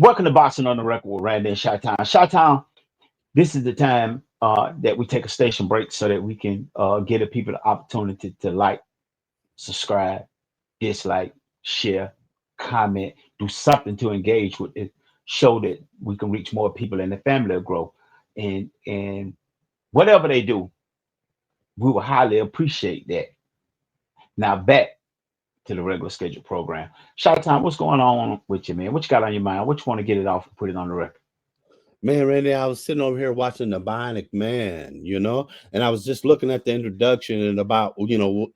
Welcome to Boxing on the Record with Randy and Chi-Town. Chi-Town, this is the time that we take a station break so that we can give the people the opportunity to like, subscribe, dislike, share, comment, do something to engage with it, show that we can reach more people and the family will grow. And whatever they do, we will highly appreciate that. Now back to the regular scheduled program. Chi-Town, what's going on with you, man? What you got on your mind? What you want to get it off and put it on the record? Man, Randy, I was sitting over here watching The Bionic Man, and I was just looking at the introduction and about,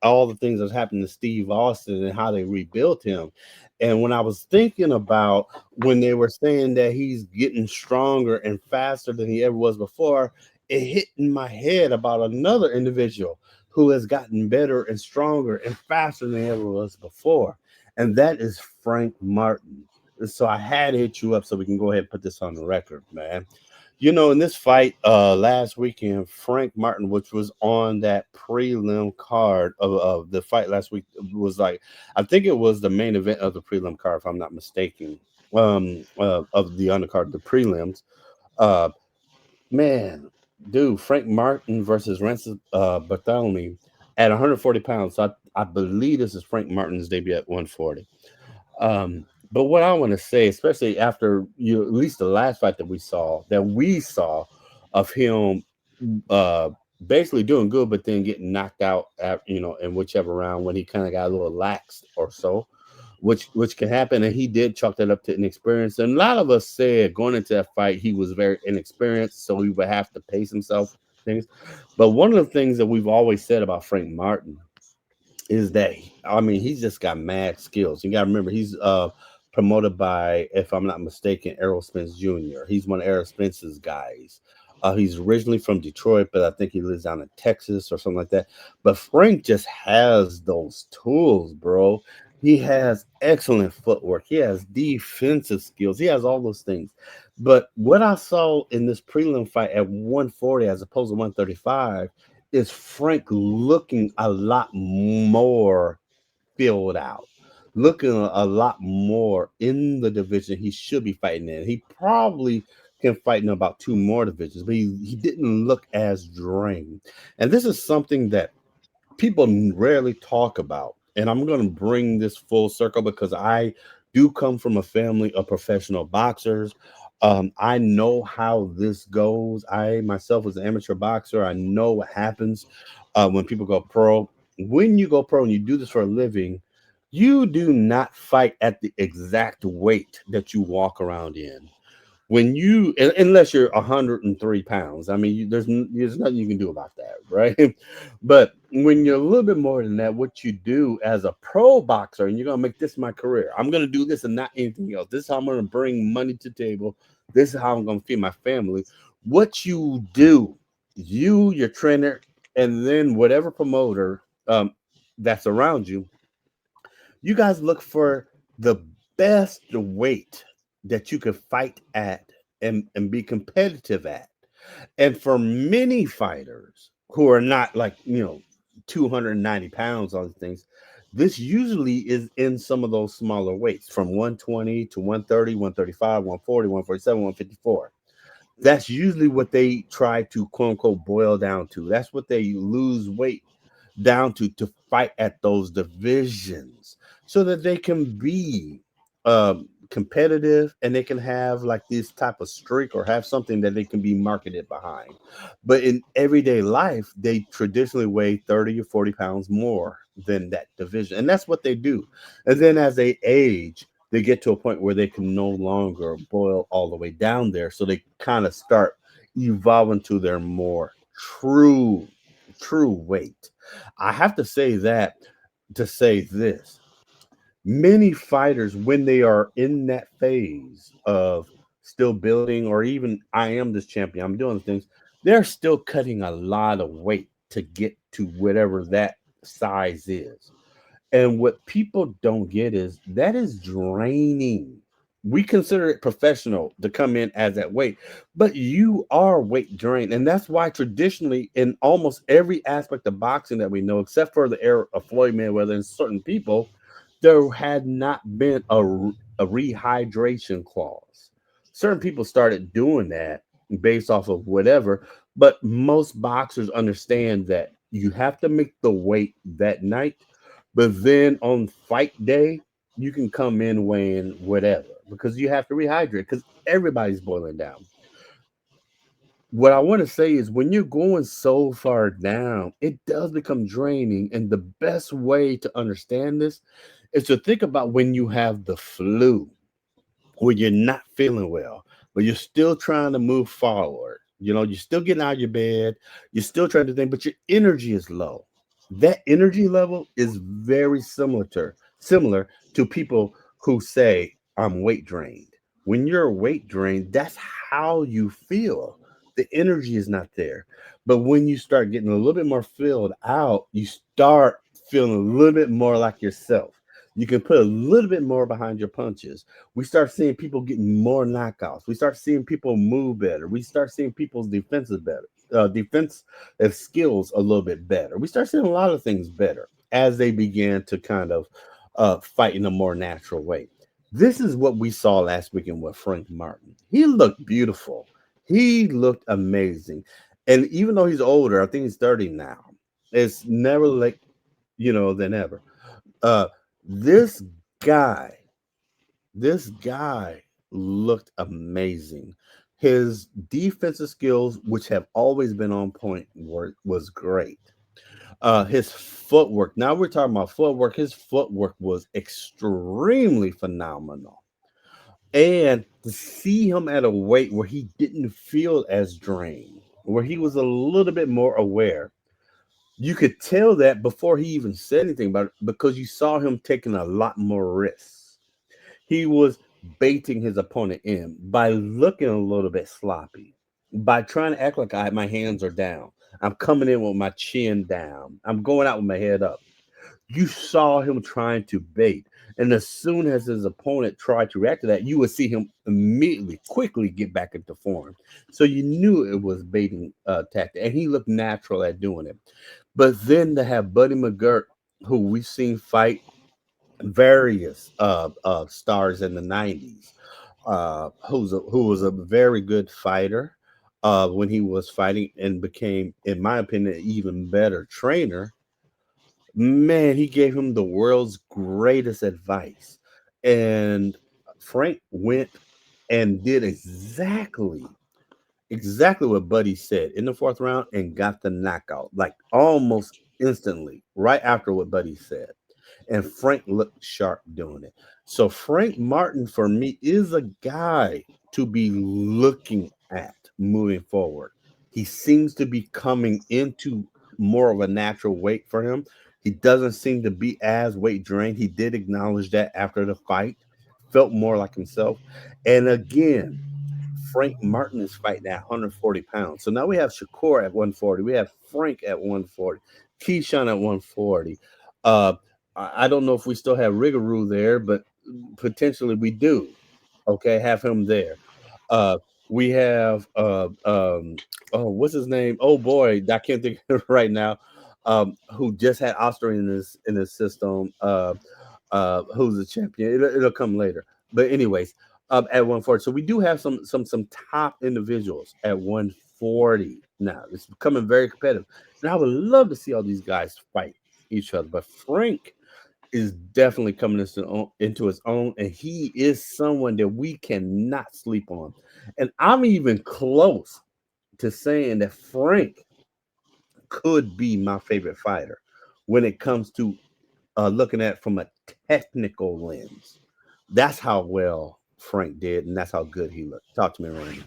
all the things that's happened to Steve Austin and how they rebuilt him. And when I was thinking about when they were saying that he's getting stronger and faster than he ever was before, it hit in my head about another individual who has gotten better and stronger and faster than he ever was before. And that is Frank Martin. So I had to hit you up so we can go ahead and put this on the record, man. In this fight last weekend, Frank Martin, which was on that prelim card of the fight last week, was like, I think it was the main event of the prelim card, if I'm not mistaken, of the undercard, the prelims. Uh, man, dude, Frank Martin versus Rancis Bartholomew at 140 pounds. So I believe this is Frank Martin's debut at 140. But what I want to say, especially after at least the last fight that we saw of him uh basically doing good, but then getting knocked out in whichever round when he kind of got a little lax or so, which can happen. And he did chalk that up to inexperience. And a lot of us said going into that fight he was very inexperienced, so he would have to pace himself things. But one of the things that we've always said about Frank Martin is that he's just got mad skills. You got to remember he's promoted by, if I'm not mistaken, Errol Spence Jr. He's one of Errol Spence's guys. He's originally from Detroit, but I think he lives down in Texas or something like that. But Frank just has those tools, bro. He has excellent footwork. He has defensive skills. He has all those things. But what I saw in this prelim fight at 140 as opposed to 135 is Frank looking a lot more filled out, looking a lot more in the division he should be fighting in. He probably can fight in about two more divisions, but he didn't look as drained. And this is something that people rarely talk about. And I'm going to bring this full circle because I do come from a family of professional boxers. I know how this goes. I myself was an amateur boxer. I know what happens when people go pro. When you go pro and you do this for a living, you do not fight at the exact weight that you walk around in when unless you're 103 pounds. There's nothing you can do about that, right? But when you're a little bit more than that, what you do as a pro boxer, and you're going to make this my career, I'm going to do this and not anything else. This is how I'm going to bring money to the table. This is how I'm going to feed my family. What you do, your trainer, and then whatever promoter that's around you, you guys look for the best weight that you could fight at and be competitive at. And for many fighters who are not like, 290 pounds on things, this usually is in some of those smaller weights from 120 to 130, 135, 140, 147, 154. That's usually what they try to quote unquote boil down to. That's what they lose weight down to fight at those divisions so that they can be competitive and they can have like this type of streak or have something that they can be marketed behind. But in everyday life, they traditionally weigh 30 or 40 pounds more than that division. And that's what they do. And then as they age, they get to a point where they can no longer boil all the way down there. So they kind of start evolving to their more true, true weight. I have to say that to say this. Many fighters, when they are in that phase of still building, or even I am this champion, I'm doing things, they're still cutting a lot of weight to get to whatever that size is. And what people don't get is that is draining. We consider it professional to come in as that weight, but you are weight drained. And that's why traditionally in almost every aspect of boxing that we know, except for the era of Floyd Mayweather and certain people, there had not been a rehydration clause. Certain people started doing that based off of whatever, but most boxers understand that you have to make the weight that night, but then on fight day, you can come in weighing whatever because you have to rehydrate because everybody's boiling down. What I want to say is when you're going so far down, it does become draining. And the best way to understand this is to think about when you have the flu when you're not feeling well, but you're still trying to move forward. You know, you're still getting out of your bed, you're still trying to think, but your energy is low. That energy level is very similar to people who say, I'm weight drained. When you're weight drained, that's how you feel. The energy is not there. But when you start getting a little bit more filled out, you start feeling a little bit more like yourself. You can put a little bit more behind your punches. We start seeing people getting more knockouts. We start seeing people move better. We start seeing people's defensive skills a little bit better. We start seeing a lot of things better as they began to kind of fight in a more natural way. This is what we saw last weekend with Frank Martin. He looked beautiful. He looked amazing. And even though he's older, I think he's 30 now. It's never like, than ever. Uh, this guy this guy looked amazing. His defensive skills, which have always been on point, was great. His footwork. Now we're talking about footwork. His footwork was extremely phenomenal. And to see him at a weight where he didn't feel as drained, where he was a little bit more aware, you could tell that before he even said anything about it because you saw him taking a lot more risks. He was baiting his opponent in by looking a little bit sloppy, by trying to act like my hands are down. I'm coming in with my chin down. I'm going out with my head up. You saw him trying to bait. And as soon as his opponent tried to react to that, you would see him immediately, quickly get back into form. So you knew it was baiting tactic. And he looked natural at doing it. But then to have Buddy McGirt, who we've seen fight various stars in the 90s, who was a very good fighter when he was fighting and became, in my opinion, an even better trainer. Man, he gave him the world's greatest advice. And Frank went and did exactly what Buddy said in the fourth round and got the knockout, like almost instantly, right after what Buddy said. And Frank looked sharp doing it. So Frank Martin for me is a guy to be looking at moving forward. He seems to be coming into more of a natural weight for him. He doesn't seem to be as weight drained. He did acknowledge that after the fight, felt more like himself. And again, Frank Martin is fighting at 140 pounds. So now we have Shakur at 140. We have Frank at 140. Keyshawn at 140. Uh, I don't know if we still have Rigaroo there, but potentially we do. Okay, have him there. Uh, we have oh, what's his name? Oh boy, I can't think of it right now. Who just had Austria in his system? Who's the champion? It'll come later. But anyways, at 140. So we do have some top individuals at 140 now. It's becoming very competitive, and I would love to see all these guys fight each other. But Frank is definitely coming into his own, and he is someone that we cannot sleep on. And I'm even close to saying that Frank could be my favorite fighter when it comes to looking at it from a technical lens. That's how well Frank did, and that's how good he looked. Talk to me, Randy.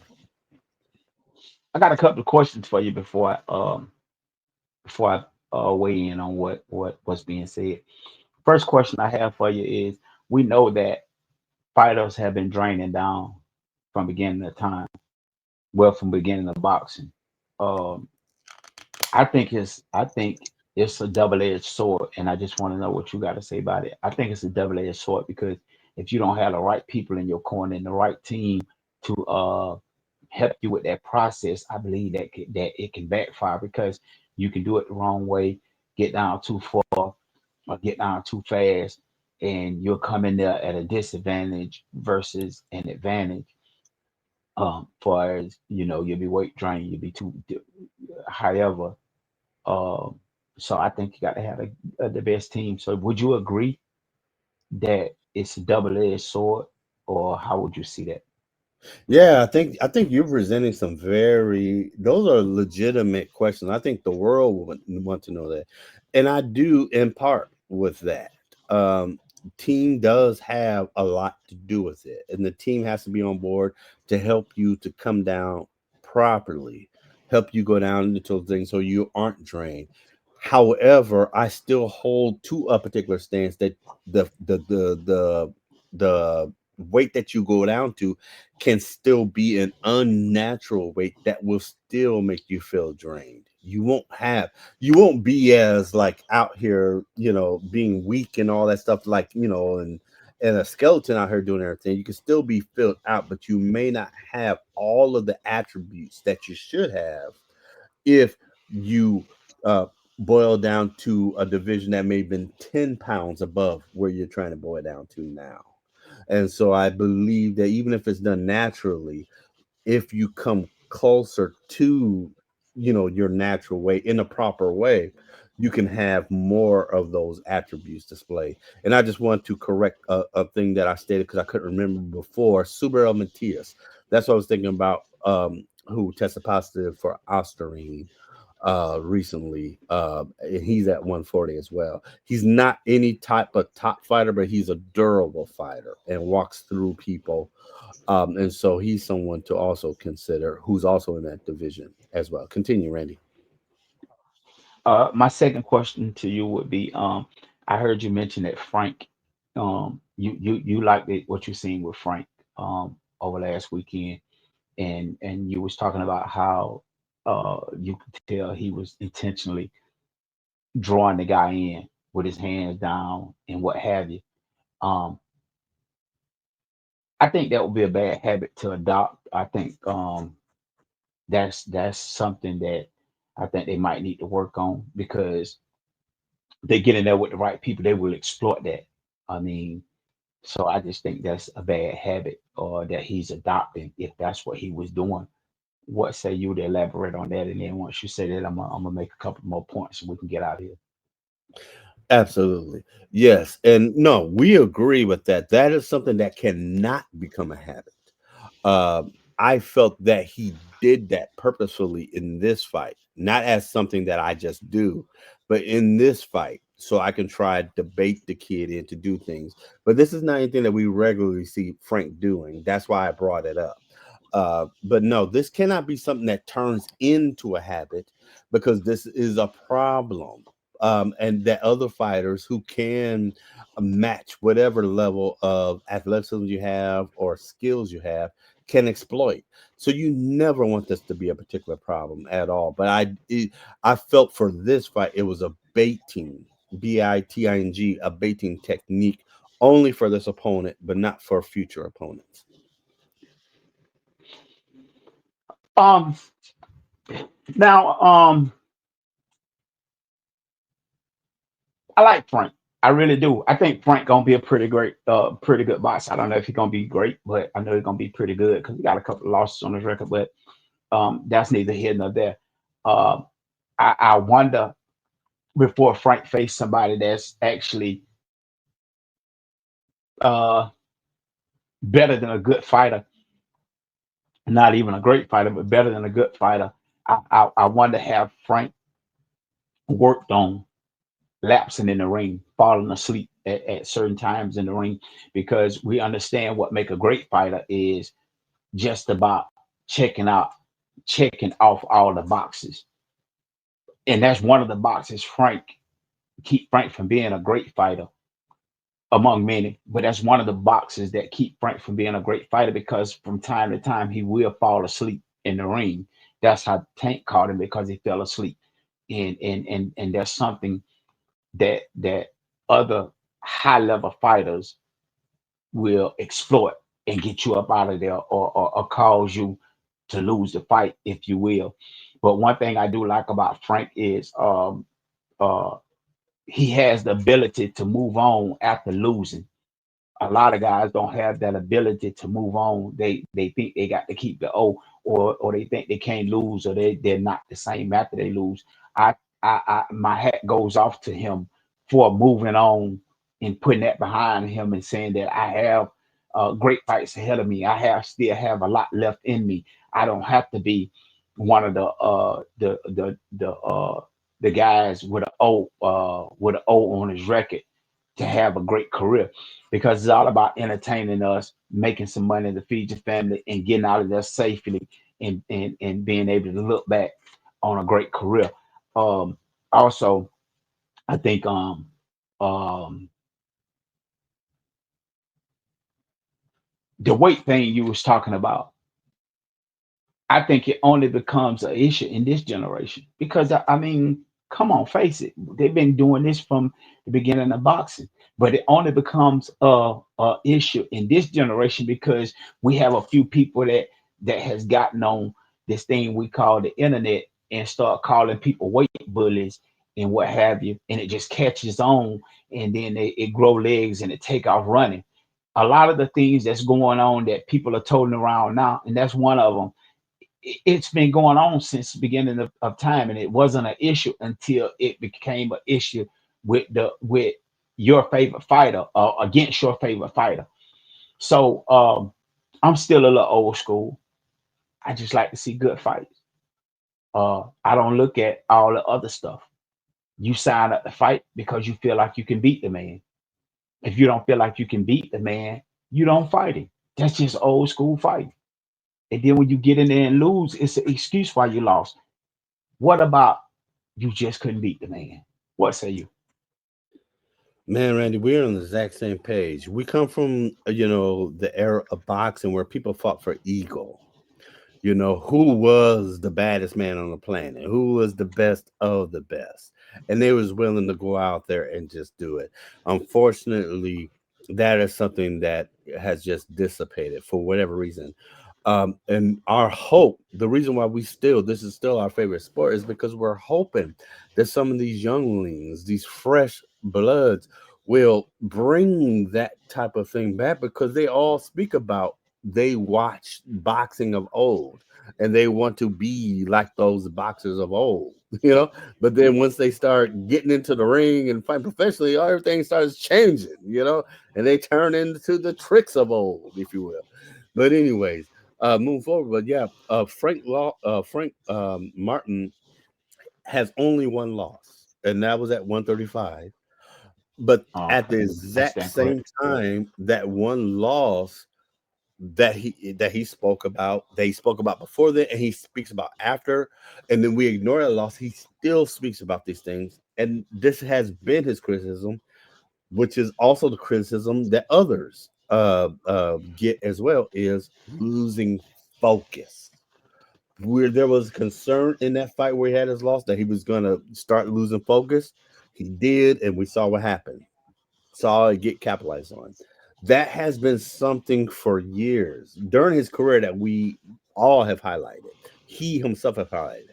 I got a couple of questions for you before I weigh in on what's being said. First question I have for you is: we know that fighters have been draining down from beginning of time, well, from beginning of boxing. Um, I think it's a double-edged sword, and I just want to know what you got to say about it. I think it's a double-edged sword because if you don't have the right people in your corner and the right team to help you with that process, I believe that it can backfire because you can do it the wrong way, get down too far, or get down too fast, and you'll come in there at a disadvantage versus an advantage. far as you'll be weight drained, you'll be too. However, um, so I think you got to have the best team. So would you agree that it's a double-edged sword, or how would you see that? Yeah, I think you're presenting some very those are legitimate questions. I think the world would want to know that. And I do in part with that. Um Team does have a lot to do with it. And the team has to be on board to help you to come down properly, help you go down into things so you aren't drained. However, I still hold to a particular stance that the weight that you go down to can still be an unnatural weight that will still make you feel drained. You won't be as like out here, being weak and all that stuff, like, and a skeleton out here doing everything. You can still be filled out, but you may not have all of the attributes that you should have if you uh boil down to a division that may have been 10 pounds above where you're trying to boil it down to now. And so I believe that even if it's done naturally, if you come closer to, your natural way in a proper way, you can have more of those attributes displayed. And I just want to correct a thing that I stated because I couldn't remember before. Super Matias. That's what I was thinking about. Who tested positive for Osterine recently. And he's at 140 as well. He's not any type of top fighter, but he's a durable fighter and walks through people. And so he's someone to also consider who's also in that division as well. Continue, Randy. My second question to you would be, I heard you mention that Frank, you like what you seen with Frank over last weekend, and you was talking about how you could tell he was intentionally drawing the guy in with his hands down and what have you. Um, I think that would be a bad habit to adopt. I think that's something that I think they might need to work on because they get in there with the right people, they will exploit that. I mean, so I just think that's a bad habit or that he's adopting if that's what he was doing. What say you to elaborate on that? And then once you say that, I'm gonna make a couple more points so we can get out of here. Absolutely. Yes. And no, we agree with that. That is something that cannot become a habit. I felt that he did that purposefully in this fight, not as something that I just do, but in this fight, so I can try to debate the kid into do things. But this is not anything that we regularly see Frank doing. That's why I brought it up. But no, this cannot be something that turns into a habit because this is a problem. And that other fighters who can match whatever level of athleticism you have or skills you have can exploit. So you never want this to be a particular problem at all. But I felt for this fight it was a baiting, biting, a baiting technique only for this opponent, but not for future opponents. Um, now, I like Frank. I really do. I think Frank gonna be a pretty good boxer. I don't know if he's gonna be great, but I know he's gonna be pretty good because he got a couple of losses on his record. But that's neither here nor there. Uh, I wonder before Frank faced somebody that's actually uh, better than a good fighter, not even a great fighter, but better than a good fighter. I wonder have Frank worked on lapsing in the ring, falling asleep at certain times in the ring, because we understand what make a great fighter is just about checking out, checking off all the boxes, and that's one of the boxes Frank keep Frank from being a great fighter among many. But that's one of the boxes that keep Frank from being a great fighter because from time to time he will fall asleep in the ring. That's how Tank caught him because he fell asleep. And that's something that other high level fighters will exploit and get you up out of there or cause you to lose the fight, if you will. But one thing I do like about Frank is uh, he has the ability to move on after losing. A lot of guys don't have that ability to move on. They think they got to keep the O, or they think they can't lose, or they're not the same after they lose. I my hat goes off to him for moving on and putting that behind him and saying that I have great fights ahead of me. I have still have a lot left in me. I don't have to be one of the guys with an O on his record to have a great career, because it's all about entertaining us, making some money to feed your family, and getting out of there safely, and being able to look back on a great career. Also, I think um, the weight thing you was talking about, I think it only becomes an issue in this generation because I mean, come on, face it. They've been doing this from the beginning of boxing, but it only becomes a issue in this generation because we have a few people that has gotten on this thing we call the internet and start calling people weight bullies and what have you, and it just catches on, and then it grow legs and it take off running. A lot of the things that's going on that people are toting around now, and that's one of them. It's been going on since the beginning of time, and it wasn't an issue until it became an issue with your favorite fighter or against your favorite fighter. So I'm still a little old school. I just like to see good fights. I don't look at all the other stuff. You sign up to fight because you feel like you can beat the man. If you don't feel like you can beat the man, you don't fight him. That's just old school fighting. And then when you get in there and lose, it's an excuse why you lost. What about you just couldn't beat the man? What say you? Man, Randy, we're on the exact same page. We come from, the era of boxing where people fought for ego. Who was the baddest man on the planet, who was the best of the best, and they was willing to go out there and just do it. Unfortunately, that is something that has just dissipated for whatever reason. And our hope, the reason why this is still our favorite sport, is because we're hoping that some of these younglings, these fresh bloods, will bring that type of thing back, because they all speak about they watched boxing of old and they want to be like those boxers of old, you know. But then once they start getting into the ring and fight professionally, everything starts changing, and they turn into the tricks of old, if you will. But anyways, move forward. But yeah, Frank Martin has only one loss, and that was at 135. But at the I exact stand same corrected. time, that one loss that he spoke about, that he spoke about before that, and he speaks about after, and then we ignore that loss. He still speaks about these things, and this has been his criticism, which is also the criticism that others get as well, is losing focus. Where there was concern in that fight where he had his loss that he was going to start losing focus, he did, and we saw what happened. Saw it get capitalized on. That has been something for years during his career that we all have highlighted. He himself have highlighted.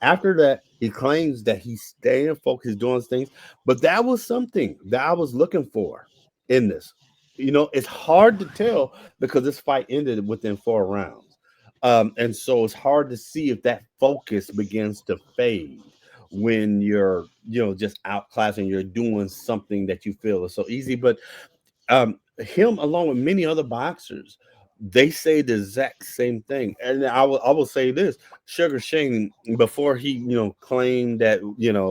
After that, he claims that he's staying focused, doing things, but that was something that I was looking for in this. It's hard to tell because this fight ended within 4 rounds. And so it's hard to see if that focus begins to fade when you're, just outclassing, you're doing something that you feel is so easy. But him, along with many other boxers, they say the exact same thing. And I will say this: Sugar Shane, before he claimed that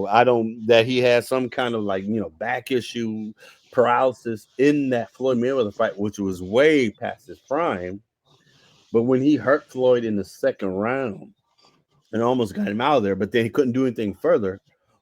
I don't that he had some kind of like back issue, paralysis in that Floyd Mayweather fight, which was way past his prime. But when he hurt Floyd in the second round and almost got him out of there, but then he couldn't do anything further.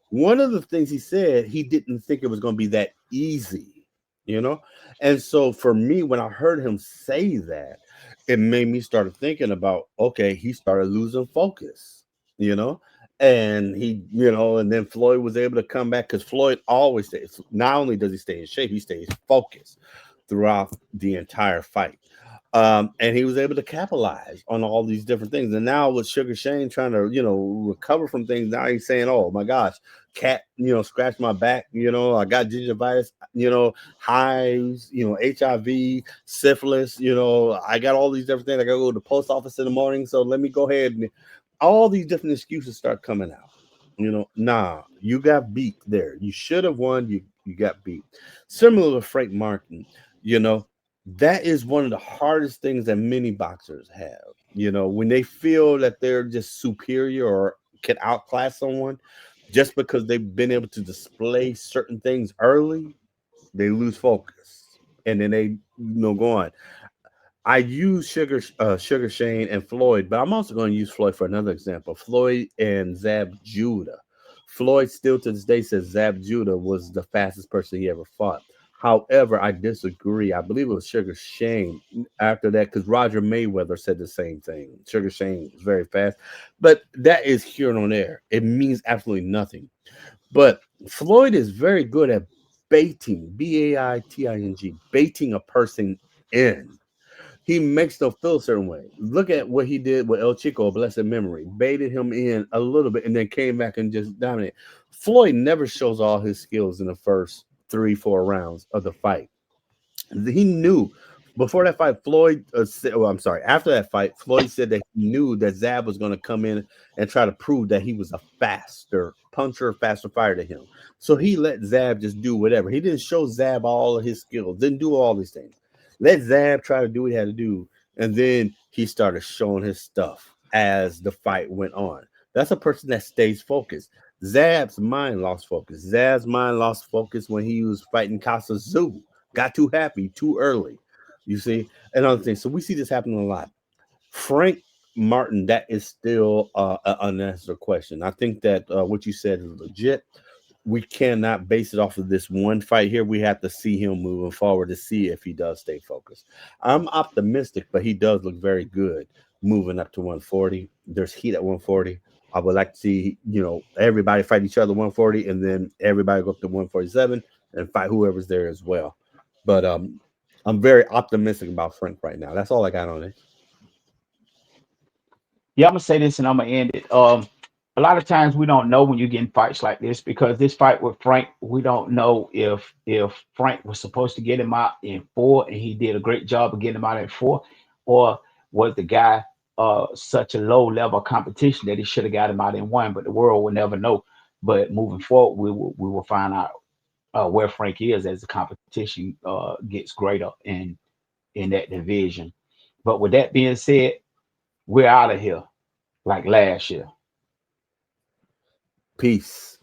One of the things he said, he didn't think it was going to be that easy, you know? And so for me, when I heard him say that, it made me start thinking about, okay, he started losing focus, you know? And and then Floyd was able to come back, because Floyd always not only does he stay in shape, he stays focused throughout the entire fight. And he was able to capitalize on all these different things. And now with Sugar Shane trying to, recover from things, now he's saying, "Oh my gosh, cat, scratch my back. I got gingivitis. Hives. HIV, syphilis. I got all these different things. I got to go to the post office in the morning. So let me go ahead and all these different excuses start coming out. Nah, you got beat there. You should have won. You got beat. Similar to Frank Martin, you know, that is one of the hardest things that many boxers have. When they feel that they're just superior or can outclass someone, just because they've been able to display certain things early, they lose focus, and then they go on. I use Sugar Shane and Floyd, but I'm also going to use Floyd for another example. Floyd and Zab Judah. Floyd still to this day says Zab Judah was the fastest person he ever fought. However, I disagree. I believe it was Sugar Shane after that because Roger Mayweather said the same thing. Sugar Shane was very fast, but that is here and on there. It means absolutely nothing. But Floyd is very good at baiting, Baiting, baiting a person in. He makes them feel a certain way. Look at what he did with El Chico, blessed memory. Baited him in a little bit and then came back and just dominated. Floyd never shows all his skills in the first 3, 4 rounds of the fight. He knew before that fight, Floyd. I'm sorry. After that fight, Floyd said that he knew that Zab was going to come in and try to prove that he was a faster puncher, faster fighter than him. So he let Zab just do whatever. He didn't show Zab all of his skills. Didn't do all these things. Let Zab try to do what he had to do, and then he started showing his stuff as the fight went on. That's a person that stays focused. Zab's mind lost focus. Zab's mind lost focus when he was fighting Casa Zoo, got too happy too early. You see, another thing. So we see this happening a lot. Frank Martin, that is still an unanswered question. I think that what you said is legit. We cannot base it off of this one fight here. We have to see him moving forward to see if he does stay focused. I'm optimistic, but he does look very good moving up to 140. There's heat at 140. I would like to see, everybody fight each other 140 and then everybody go up to 147 and fight whoever's there as well. But I'm very optimistic about Frank right now. That's all I got on it. Yeah, I'm gonna say this and I'm gonna end it. A lot of times we don't know when you get in fights like this because this fight with Frank, we don't know if Frank was supposed to get him out in 4 and he did a great job of getting him out in 4, or was the guy such a low level competition that he should have got him out in 1, but the world will never know. But moving forward, we will find out where Frank is as the competition gets greater in that division. But with that being said, we're out of here like last year. Peace.